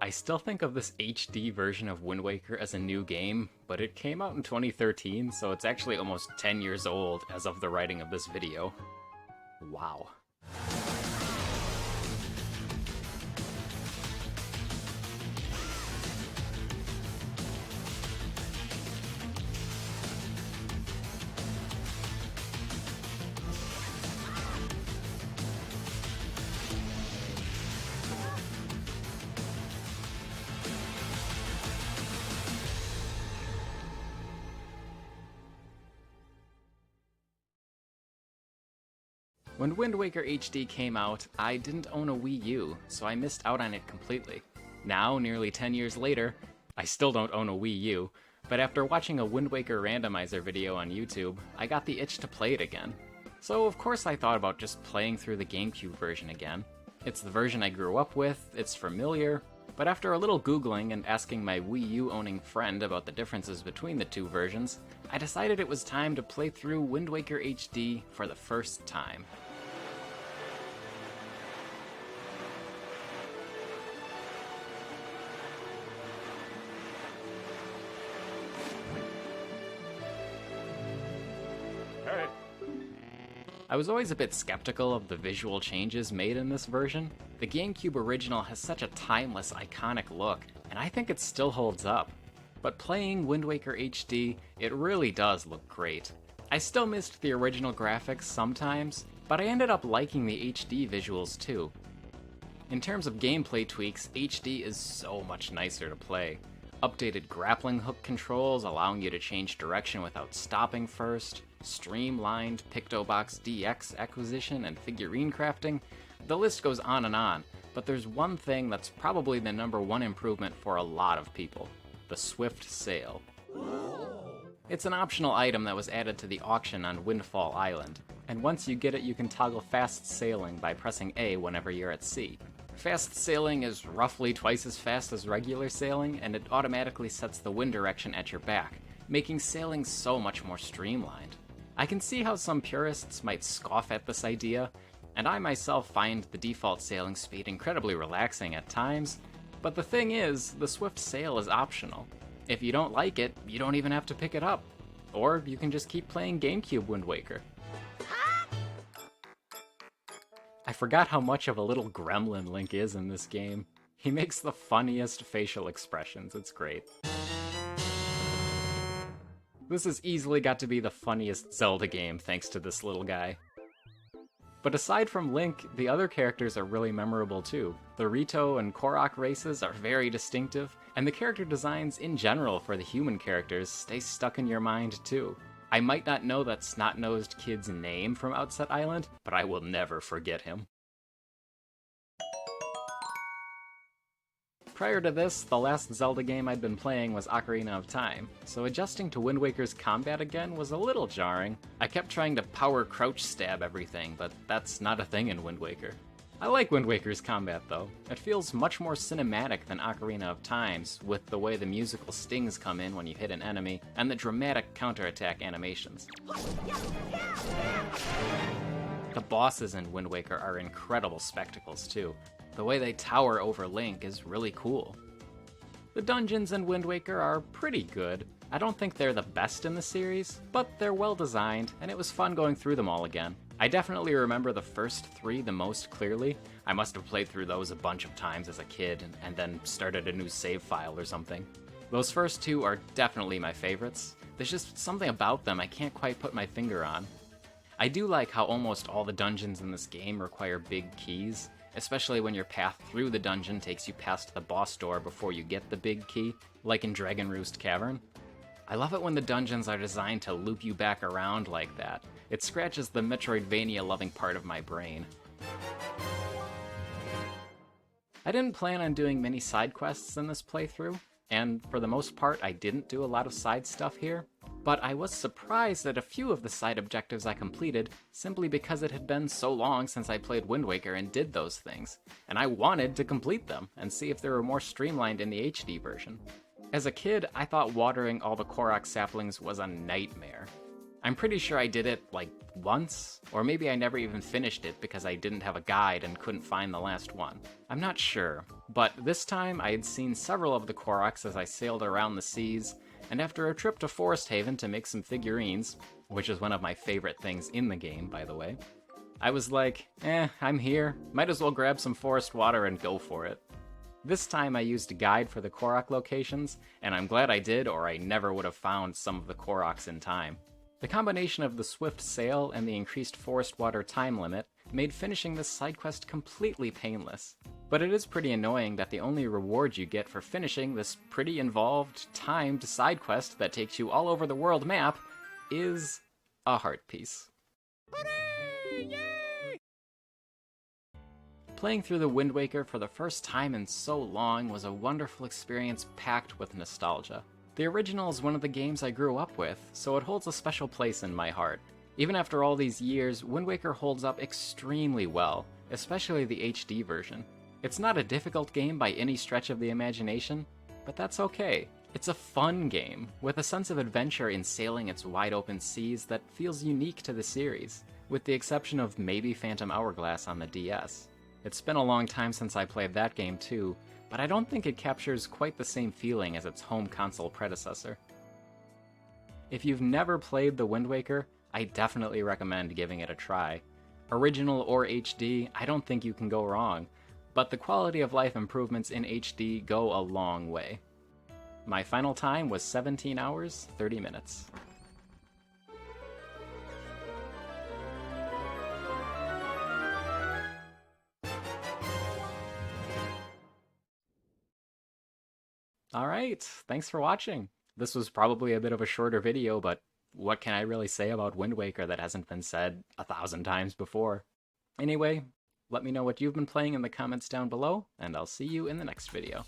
I still think of this HD version of Wind Waker as a new game, but it came out in 2013, so it's actually almost 10 years old as of the writing of this video. Wow. When Wind Waker HD came out, I didn't own a Wii U, so I missed out on it completely. Now, nearly 10 years later, I still don't own a Wii U, but after watching a Wind Waker randomizer video on YouTube, I got the itch to play it again. So of course I thought about just playing through the GameCube version again. It's the version I grew up with, it's familiar, but after a little googling and asking my Wii U owning friend about the differences between the two versions, I decided it was time to play through Wind Waker HD for the first time. I was always a bit skeptical of the visual changes made in this version. The GameCube original has such a timeless, iconic look, and I think it still holds up. But playing Wind Waker HD, it really does look great. I still missed the original graphics sometimes, but I ended up liking the HD visuals too. In terms of gameplay tweaks, HD is so much nicer to play. Updated grappling hook controls allowing you to change direction without stopping first, streamlined PictoBox DX acquisition and figurine crafting, the list goes on, but there's one thing that's probably the #1 improvement for a lot of people: the Swift Sail. It's an optional item that was added to the auction on Windfall Island, and once you get it you can toggle fast sailing by pressing A whenever you're at sea. Fast sailing is roughly twice as fast as regular sailing, and it automatically sets the wind direction at your back, making sailing so much more streamlined. I can see how some purists might scoff at this idea, and I myself find the default sailing speed incredibly relaxing at times, but the thing is, the Swift Sail is optional. If you don't like it, you don't even have to pick it up. Or you can just keep playing GameCube Wind Waker. I forgot how much of a little gremlin Link is in this game. He makes the funniest facial expressions, it's great. This has easily got to be the funniest Zelda game thanks to this little guy. But aside from Link, the other characters are really memorable too. The Rito and Korok races are very distinctive, and the character designs in general for the human characters stay stuck in your mind too. I might not know that snot-nosed kid's name from Outset Island, but I will never forget him. Prior to this, the last Zelda game I'd been playing was Ocarina of Time, so adjusting to Wind Waker's combat again was a little jarring. I kept trying to power crouch stab everything, but that's not a thing in Wind Waker. I like Wind Waker's combat though. It feels much more cinematic than Ocarina of Time's, with the way the musical stings come in when you hit an enemy, and the dramatic counterattack animations. The bosses in Wind Waker are incredible spectacles too. The way they tower over Link is really cool. The dungeons in Wind Waker are pretty good. I don't think they're the best in the series, but they're well designed, and it was fun going through them all again. I definitely remember the first 3 the most clearly. I must have played through those a bunch of times as a kid, and then started a new save file or something. Those first 2 are definitely my favorites. There's just something about them I can't quite put my finger on. I do like how almost all the dungeons in this game require big keys, especially when your path through the dungeon takes you past the boss door before you get the big key, like in Dragon Roost Cavern. I love it when the dungeons are designed to loop you back around like that. It scratches the Metroidvania-loving part of my brain. I didn't plan on doing many side quests in this playthrough, and for the most part I didn't do a lot of side stuff here, but I was surprised at a few of the side objectives I completed simply because it had been so long since I played Wind Waker and did those things, and I wanted to complete them and see if they were more streamlined in the HD version. As a kid, I thought watering all the Korok saplings was a nightmare. I'm pretty sure I did it, like, once, or maybe I never even finished it because I didn't have a guide and couldn't find the last one. I'm not sure, but this time I had seen several of the Koroks as I sailed around the seas, and after a trip to Forest Haven to make some figurines, which is one of my favorite things in the game, by the way, I was like, I'm here, might as well grab some forest water and go for it. This time I used a guide for the Korok locations, and I'm glad I did or I never would have found some of the Koroks in time. The combination of the swift sail and the increased forest water time limit made finishing this side quest completely painless. But it is pretty annoying that the only reward you get for finishing this pretty involved, timed side quest that takes you all over the world map is a heart piece. Hooray! Yay! Playing through the Wind Waker for the first time in so long was a wonderful experience packed with nostalgia. The original is one of the games I grew up with, so it holds a special place in my heart. Even after all these years, Wind Waker holds up extremely well, especially the HD version. It's not a difficult game by any stretch of the imagination, but that's okay. It's a fun game, with a sense of adventure in sailing its wide-open seas that feels unique to the series, with the exception of maybe Phantom Hourglass on the DS. It's been a long time since I played that game too, but I don't think it captures quite the same feeling as its home console predecessor. If you've never played the Wind Waker, I definitely recommend giving it a try. Original or HD, I don't think you can go wrong, but the quality of life improvements in HD go a long way. My final time was 17 hours, 30 minutes. Alright, thanks for watching. This was probably a bit of a shorter video, but what can I really say about Wind Waker that hasn't been said 1,000 times before? Anyway, let me know what you've been playing in the comments down below, and I'll see you in the next video.